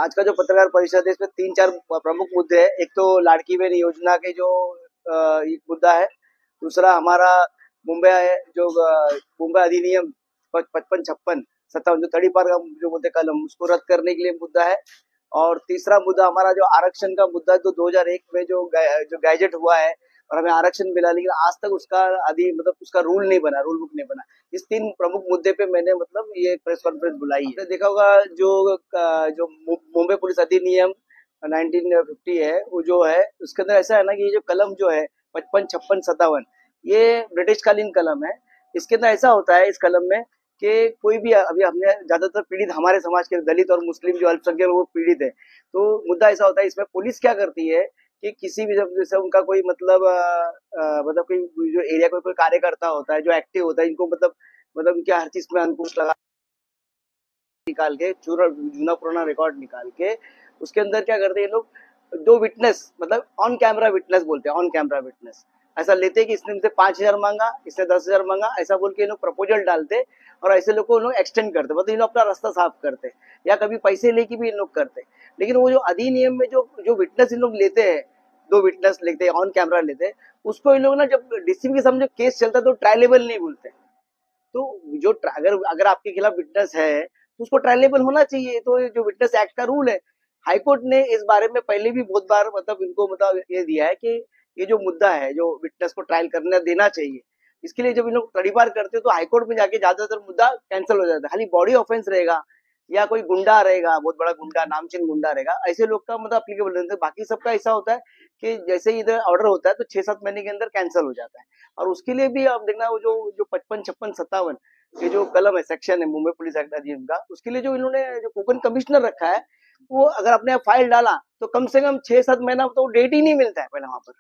आज का जो पत्रकार परिषद है इसमें 3-4 प्रमुख मुद्दे हैं। एक तो लाड़की बहन योजना के जो एक मुद्दा है। दूसरा हमारा मुंबई जो मुंबई अधिनियम 55-56-57 जो तड़ी पार का जो मुद्दे कलम उसको रद्द करने के लिए मुद्दा है। और तीसरा मुद्दा हमारा जो आरक्षण का मुद्दा है, तो 2001 में जो गैजेट हुआ है और हमें आरक्षण मिला, लेकिन आज तक उसका मतलब उसका रूल नहीं बना, रूल बुक नहीं बना। इस 3 प्रमुख मुद्दे पे मैंने मतलब ये प्रेस कॉन्फ्रेंस बुलाई है। आपने देखा होगा जो मुंबई पुलिस अधिनियम 1950 है, वो जो है उसके अंदर ऐसा है ना कि ये जो कलम जो है 55-56-57 ये ब्रिटिश कालीन कलम है। इसके अंदर ऐसा होता है इस कलम में कि कोई भी, अभी हमने ज्यादातर पीड़ित हमारे समाज के दलित और मुस्लिम जो अल्पसंख्यक वो पीड़ित है, तो मुद्दा ऐसा होता है इसमें पुलिस क्या करती है कि किसी भी जैसे उनका कोई मतलब कोई जो एरिया कोई कार्यकर्ता होता है जो एक्टिव होता है, इनको मतलब क्या हर चीज में अंकुश लगा निकाल के जूना पुराना रिकॉर्ड निकाल के उसके अंदर क्या करते हैं ये लोग, दो विटनेस मतलब ऑन कैमरा विटनेस बोलते हैं, ऑन कैमरा विटनेस ऐसा लेते हैं कि इसने मुझसे 5,000 मांगा, इसने 10,000 मांगा, ऐसा बोल के लोग प्रपोजल डालते और ऐसे लोग को लोग एक्सटेंड करते, मतलब इन लोग अपना रास्ता साफ करते या कभी पैसे लेके भी इन लोग करते। लेकिन वो जो अधिनियम में जो जो विटनेस इन लोग लेते हैं, 2 विटनेस लेते हैं, ऑन कैमरा लेते हैं, उसको इन लोग ना जब डीसीपी के सामने केस चलता है तो ट्रायलेबल नहीं बोलते। तो जो अगर अगर आपके खिलाफ विटनेस है तो उसको ट्रायलेबल होना चाहिए। तो जो विटनेस एक्ट का रूल है, हाईकोर्ट ने इस बारे में पहले भी बहुत बार मतलब इनको मतलब ये दिया है कि ये जो मुद्दा है जो विटनेस को ट्रायल करने देना चाहिए, इसके लिए जब इन लोग तड़ीपार करते हैं तो हाईकोर्ट में जाके ज्यादातर मुद्दा कैंसिल हो जाता है। खाली बॉडी ऑफेंस रहेगा या कोई गुंडा रहेगा, बहुत बड़ा गुंडा, नामचीन गुंडा रहेगा, ऐसे लोग का मतलब अप्लीकेबल रहता है। बाकी सबका ऐसा होता है कि जैसे ही इधर ऑर्डर होता है तो 6-7 महीने के अंदर कैंसिल हो जाता है। और उसके लिए भी आप देखना वो जो 55-56-57 ये जो कलम है, सेक्शन है मुंबई पुलिस एक्ट अधिनियम का, उसके लिए जो इन्होंने जो कूपन कमिश्नर रखा है, वो अगर अपने फाइल डाला तो कम से कम 6-7 महीना तो डेट ही नहीं मिलता है पहले वहां पर।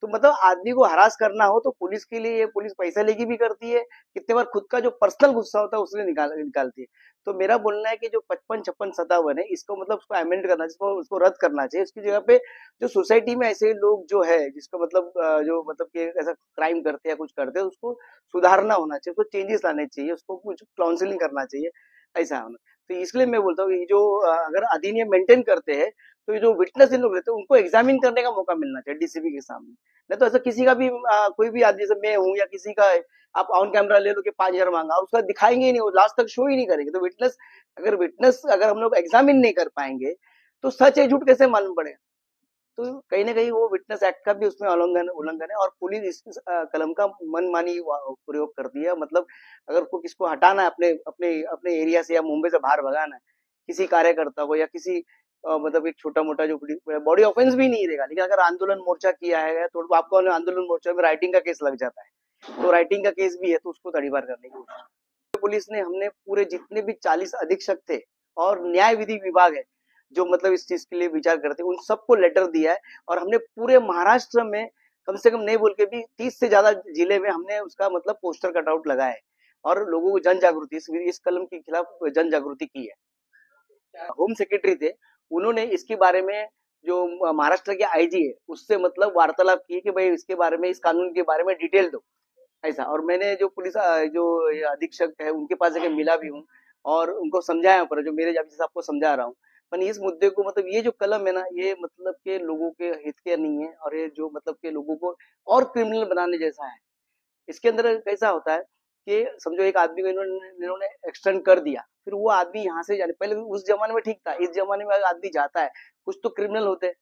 तो मतलब आदमी को हरास करना हो तो पुलिस के लिए, पुलिस पैसा लेके भी करती है, कितने बार खुद का जो पर्सनल गुस्सा होता है उसने निकालती है। तो मेरा बोलना है कि जो 55-56-57 है इसको मतलब उसको अमेंड करना चाहिए, उसको रद्द करना चाहिए। उसकी जगह पे जो सोसाइटी में ऐसे लोग जो है जिसको मतलब जो मतलब कि ऐसा क्राइम करते हैं कुछ करते हैं, उसको सुधारना होना चाहिए, उसको चेंजेस लाने चाहिए, उसको कुछ काउंसलिंग करना चाहिए, ऐसा होना। तो इसलिए मैं बोलता हूँ ये जो अगर अधिनियम मेंटेन करते हैं तो ये जो विटनेस इन लोग रहते हैं उनको एग्जामिन करने का मौका मिलना चाहिए डीसीपी के सामने। नहीं तो ऐसा किसी का भी कोई भी आदमी, जैसे मैं हूँ या किसी का है, आप ऑन कैमरा ले लो कि 5,000 मांगा और उसका दिखाएंगे ही नहीं, वो लास्ट तक शो ही नहीं करेंगे। तो विटनेस अगर हम लोग एग्जामिन नहीं कर पाएंगे तो सच है झूठ कैसे मालूम पड़ेगा। तो कहीं ना कहीं वो विटनेस एक्ट का भी उसमें उल्लंघन है और पुलिस इस कलम का मनमानी प्रयोग करती है। मतलब अगर को किसको हटाना है अपने अपने अपने एरिया से या मुंबई से बाहर भगाना है किसी कार्यकर्ता को या किसी मतलब एक छोटा मोटा जो बॉडी ऑफेंस भी नहीं रहेगा, लेकिन अगर आंदोलन मोर्चा किया है तो आपको आंदोलन मोर्चा में राइटिंग का केस लग जाता है, तो राइटिंग का केस भी है तो उसको तड़ीपार करने की कोशिश पुलिस ने, हमने पूरे जितने भी 40 अधीक्षक थे और न्याय विधि विभाग है जो मतलब इस चीज के लिए विचार करते हैं, उन सबको लेटर दिया है। और हमने पूरे महाराष्ट्र में कम से कम नहीं बोल के भी 30 से ज्यादा जिले में हमने उसका मतलब पोस्टर कटआउट लगाए और लोगों को जन जागृति इस कलम के खिलाफ जन जागृति की है। होम सेक्रेटरी थे, उन्होंने इसके बारे में जो महाराष्ट्र के आईजी है उससे मतलब वार्तालाप की कि भाई इसके बारे में, इस कानून के बारे में डिटेल दो, ऐसा। और मैंने जो पुलिस जो अधीक्षक है उनके पास जाके मिला भी हूँ और उनको समझाया, पर जो मेरे जैसे आपको समझा रहा हूँ। पर इस मुद्दे को मतलब ये जो कलम है ना, ये मतलब के लोगों के हित के नहीं है और ये जो मतलब के लोगों को और क्रिमिनल बनाने जैसा है। इसके अंदर कैसा होता है कि समझो एक आदमी को इन्होंने एक्सटेंड कर दिया, फिर वो आदमी यहाँ से जाने, पहले उस जमाने में ठीक था, इस जमाने में आदमी जाता है कुछ तो क्रिमिनल होते हैं,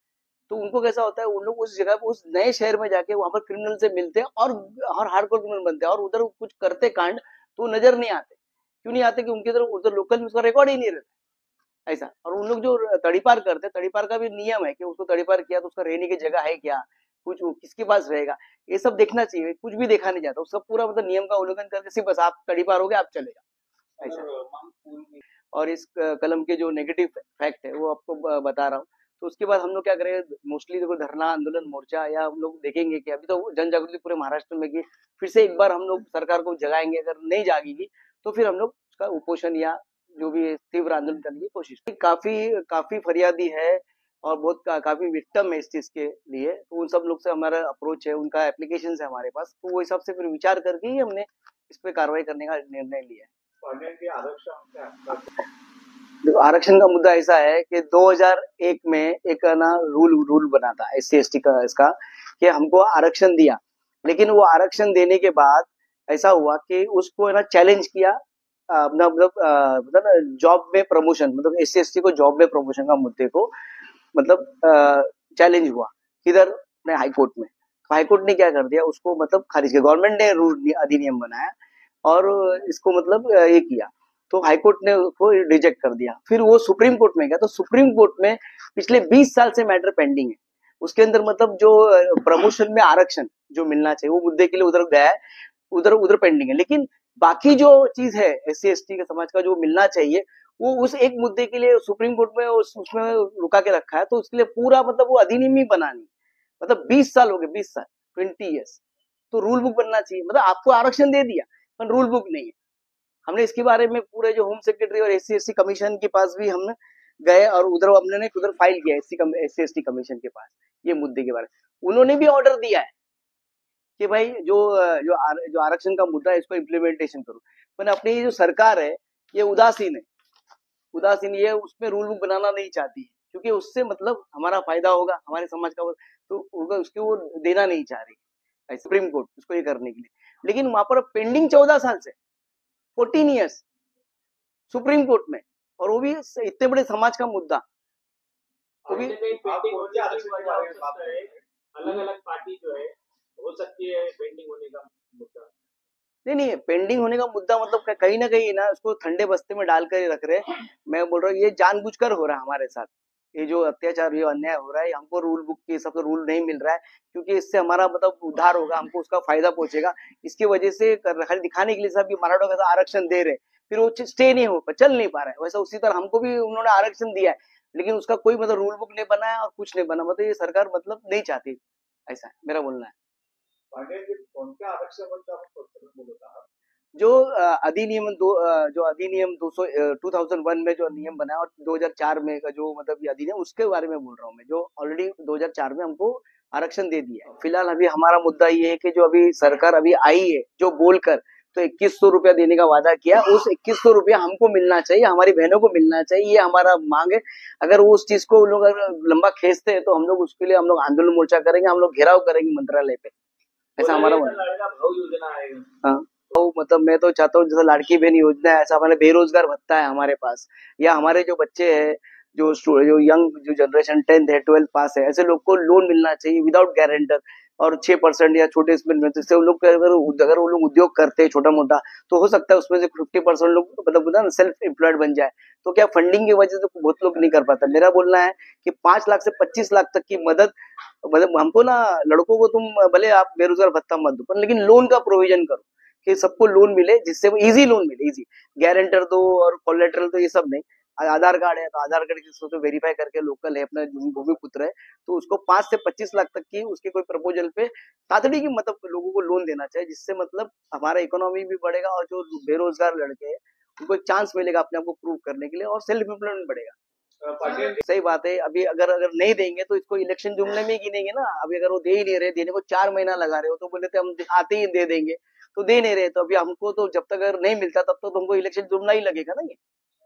तो उनको कैसा होता है उन लोग उस जगह उस नए शहर में जाके वहां पर क्रिमिनल से मिलते हैं और हार्डकोर क्रिमिनल बनते हैं और उधर कुछ करते कांड तो नजर नहीं आते। क्यों नहीं आते कि उनके उधर लोकल में उसका रिकॉर्ड ही नहीं रहता, ऐसा। और उन लोग जो तड़ीपार करते, तड़ीपार का भी नियम है कि उसको तड़ीपार किया तो उसका रहने की जगह है क्या, कुछ किसके पास रहेगा, ये सब देखना चाहिए। कुछ भी देखा नहीं जाता, उसका पूरा मतलब नियम का उल्लंघन करके सिर्फ बस आप तड़ीपार हो गए आप चले जाओ, ऐसा। और इस कलम के जो नेगेटिव फैक्ट है वो आपको बता रहा हूँ। तो उसके बाद हम लोग क्या करेंगे, मोस्टली देखो धरना आंदोलन मोर्चा, या हम लोग देखेंगे कि अभी तो जन जागृति पूरे महाराष्ट्र में की, फिर से एक बार हम लोग सरकार को जगाएंगे, अगर नहीं जागेगी तो फिर हम लोग उसका उपोषण या जो भी तीव्र आंदोलन करने की कोशिश। काफी काफी फरियादी है और बहुत काफी विक्टिम है इस चीज के लिए, तो उन सब लोग से हमारा अप्रोच है, उनका एप्लीकेशन है हमारे पास, तो वो हिसाब से फिर विचार करके ही हमने इस पे कार्रवाई करने का निर्णय लिया है। देखो आरक्षण का मुद्दा ऐसा है कि 2001 में एक ना रूल रूल बना था एससी एसटी का इसका, कि हमको आरक्षण दिया, लेकिन वो आरक्षण देने के बाद ऐसा हुआ कि उसको है ना चैलेंज किया, मतलब ना जॉब में प्रमोशन, मतलब एससी एसटी को जॉब में प्रमोशन का मुद्दे को मतलब चैलेंज हुआ किधर, अपने हाई कोर्ट में। तो हाई कोर्ट ने क्या कर दिया, उसको मतलब खारिज किया, गवर्नमेंट ने रूल अधिनियम बनाया और इसको मतलब ये किया, तो हाई कोर्ट ने उसको रिजेक्ट कर दिया। फिर वो सुप्रीम कोर्ट में गया, तो सुप्रीम कोर्ट में पिछले 20 साल से मैटर पेंडिंग है। उसके अंदर मतलब जो प्रमोशन में आरक्षण जो मिलना चाहिए वो मुद्दे के लिए उधर गया है, उधर उधर पेंडिंग है, लेकिन बाकी जो चीज है एस सी एस टी के समाज का जो मिलना चाहिए वो उस एक मुद्दे के लिए सुप्रीम कोर्ट में उसमें रुका के रखा है, तो उसके लिए पूरा मतलब वो अधिनियम ही बना नहीं। मतलब 20 साल हो गए, 20 साल, 20 ईयर्स। तो रूल बुक बनना चाहिए, मतलब आपको आरक्षण दे दिया पर रूल बुक नहीं है। हमने इसके बारे में पूरे जो होम सेक्रेटरी और एस सी कमीशन के पास भी हम गए और उधर हमने उधर फाइल किया एस सी कमीशन के पास ये मुद्दे के बारे में। उन्होंने भी ऑर्डर दिया है कि भाई जो आरक्षण का मुद्दा है इसको इम्प्लीमेंटेशन करो, पर अपनी ये जो सरकार है ये उदासीन है, उदासीन, ये उसमें रूल बुक बनाना नहीं चाहती है, क्योंकि उससे मतलब हमारा फायदा होगा, हमारे समाज का, तो होगा उसके वो देना नहीं चाह रही सुप्रीम कोर्ट उसको ये करने के लिए। लेकिन वहां पर पेंडिंग 14 साल से, 14 ईयर्स सुप्रीम कोर्ट में, और वो भी इतने बड़े समाज का मुद्दा, वो भी अलग अलग पार्टी जो है हो सकती है पेंडिंग होने का मुद्दा। नहीं पेंडिंग होने का मुद्दा मतलब कहीं ना कहीं ना उसको ठंडे बस्ते में डाल कर रख रहे। मैं बोल रहा हूँ ये जानबूझकर हो रहा है हमारे साथ, ये जो अत्याचार ये अन्याय हो रहा है, हमको रूल बुक के सब रूल नहीं मिल रहा है, क्योंकि इससे हमारा मतलब उद्धार होगा, हमको उसका फायदा पहुंचेगा, इसकी वजह से खाली दिखाने के लिए सब मराठों का आरक्षण दे रहे, फिर वो स्टे नहीं हो चल नहीं पा रहा है। वैसा उसी तरह हमको भी उन्होंने आरक्षण दिया है, लेकिन उसका कोई मतलब रूल बुक नहीं बना है और कुछ नहीं बना, मतलब ये सरकार मतलब नहीं चाहती, ऐसा है मेरा बोलना है। जो अधिनियम 200 2001 में जो नियम बना और 2004 में का जो मतलब ये अधिनियम, उसके बारे में बोल रहा हूँ मैं, जो ऑलरेडी 2004 में हमको आरक्षण दे दिया है। फिलहाल अभी हमारा मुद्दा ये है कि जो अभी सरकार अभी आई है जो बोलकर, तो 2100 रुपया देने का वादा किया, उस 2100 रुपया हमको मिलना चाहिए, हमारी बहनों को मिलना चाहिए, ये हमारा मांग है। अगर वो उस चीज को लोग अगर लंबा खींचते हैं तो हम लोग उसके लिए हम लोग आंदोलन मोर्चा करेंगे, हम लोग घेराव करेंगे मंत्रालय पे, ऐसा हमारा योजना आएगा। हाँ, तो मतलब मैं तो चाहता हूँ जैसे लाड़की बहन योजना है, ऐसा हमारे बेरोजगार भत्ता है हमारे पास, या हमारे जो बच्चे हैं जो यंग जो जनरेशन 10th है 12th पास है, ऐसे लोग को लोन मिलना चाहिए विदाउट गारंटर, और 6% या छोटे इसमें जिससे वो लोग अगर वो लोग उद्योग करते हैं छोटा मोटा, तो हो सकता है उसमें से 50% लोग मतलब ना सेल्फ एम्प्लॉयड बन जाए। तो क्या फंडिंग की वजह से बहुत लोग नहीं कर पाता। मेरा बोलना है कि 5 लाख से 25 लाख तक की मदद, मतलब हमको ना लड़कों को तुम भले आप बेरोजगार भत्ता मत दो पर लेकिन लोन का प्रोविजन करो कि सबको लोन मिले, जिससे वो इजी लोन मिले, इजी गारंटर दो और कोलेटरल तो ये सब नहीं। आधार कार्ड है तो आधार कार्ड की वेरीफाई करके लोकल है अपना भूमि पुत्र है तो उसको 5 से 25 लाख तक की उसके कोई प्रपोजल पे तातड़ी की मतलब लोगों को लोन देना चाहिए, जिससे मतलब हमारा इकोनॉमी भी बढ़ेगा और जो बेरोजगार लड़के हैं उनको चांस मिलेगा अपने आप को प्रूव करने के लिए और सेल्फ एम्प्लॉयमेंट बढ़ेगा। सही बात है। अभी अगर अगर नहीं देंगे तो इसको इलेक्शन जुमले में गिनेंगे ना। अभी अगर वो दे ही नहीं रहे, देने को 4 महीना लगा रहे हो, तो बोले थे हम आते ही दे देंगे, तो दे नहीं रहे, तो अभी हमको तो जब तक अगर नहीं मिलता तब तो हमको इलेक्शन जुमला ही लगेगा ना। ये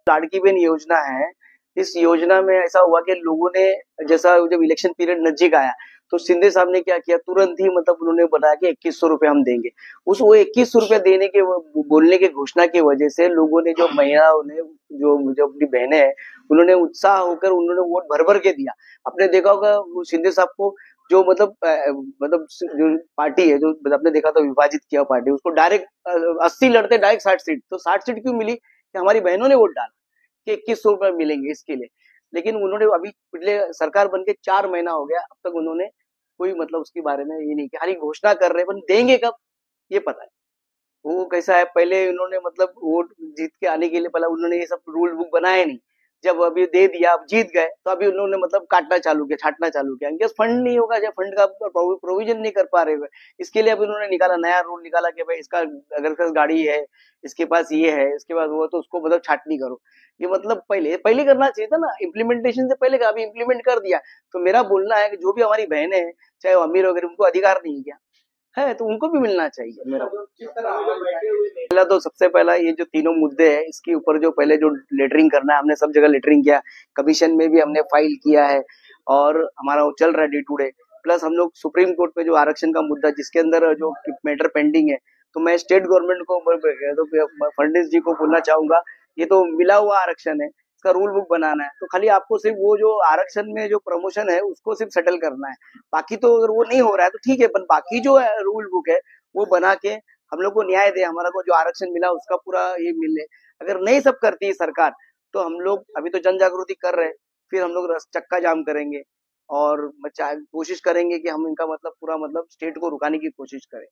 लाड़की बहन योजना है, इस योजना में ऐसा हुआ कि लोगों ने जैसा जब इलेक्शन पीरियड नजदीक आया तो शिंदे साहब ने क्या किया, तुरंत ही मतलब उन्होंने बताया कि 2100 रुपए हम देंगे। उस वो 2100 रुपए देने के बोलने की घोषणा की वजह से लोगों ने, जो महिलाओं ने, जो अपनी बहनें हैं, उन्होंने उत्साह होकर उन्होंने वोट भर भर के दिया। आपने देखा होगा शिंदे साहब को जो मतलब जो पार्टी है, जो आपने देखा था विभाजित किया पार्टी, उसको डायरेक्ट 80 लड़ते डायरेक्ट 60 सीट, तो 60 सीट क्यों मिली कि हमारी बहनों ने वोट डाला कि 2100 रुपए मिलेंगे इसके लिए। लेकिन उन्होंने अभी पिछले सरकार बन के 4 महीना हो गया, अब तक उन्होंने कोई मतलब उसके बारे में ये नहीं किया, खाली घोषणा कर रहे हैं, पर देंगे कब ये पता है। वो कैसा है, पहले उन्होंने मतलब वोट जीत के आने के लिए पहले उन्होंने ये सब रूल बुक बनाए नहीं, जब अभी दे दिया, अब जीत गए, तो अभी उन्होंने मतलब काटना चालू किया, छाटना चालू किया, इनके फंड नहीं होगा, जब फंड का प्रोविजन नहीं कर पा रहे हुए, इसके लिए अभी उन्होंने निकाला नया रूल निकाला कि भाई इसका अगर इसका गाड़ी है, इसके पास ये है, इसके पास वो, तो उसको मतलब छाटनी करो। ये मतलब पहले पहले करना चाहिए था ना, इम्प्लीमेंटेशन से पहले का, अभी इम्प्लीमेंट कर दिया। तो मेरा बोलना है कि जो भी हमारी बहनें हैं, चाहे वो अमीर वगैरह, उनको अधिकार नहीं है क्या? है तो उनको भी मिलना चाहिए मेरा। जिस तरह हम लोग बैठे हुए नहीं। पहला तो सबसे पहला ये जो तीनों मुद्दे हैं इसके ऊपर जो पहले जो लेटरिंग करना है हमने सब जगह लेटरिंग किया, कमीशन में भी हमने फाइल किया है और हमारा वो चल रहा है डे टू डे। प्लस हम लोग सुप्रीम कोर्ट पे जो आरक्षण का मुद्दा जिसके अंदर जो मैटर पेंडिंग है, तो मैं स्टेट गवर्नमेंट को तो फडणवीस जी को बोलना चाहूंगा, ये तो मिला हुआ आरक्षण है, इसका रूल बुक बनाना है, तो खाली आपको सिर्फ वो जो आरक्षण में जो प्रमोशन है उसको सिर्फ सेटल करना है। बाकी तो अगर वो नहीं हो रहा है तो ठीक है, पर बाकी जो रूल बुक है वो बना के हम लोग को न्याय दे, हमारा को जो आरक्षण मिला उसका पूरा ये मिले। अगर नहीं सब करती है सरकार तो हम लोग अभी तो जन जागृति कर रहे हैं, फिर हम लोग चक्का जाम करेंगे और कोशिश करेंगे कि हम इनका मतलब पूरा मतलब स्टेट को रुकाने की कोशिश करें।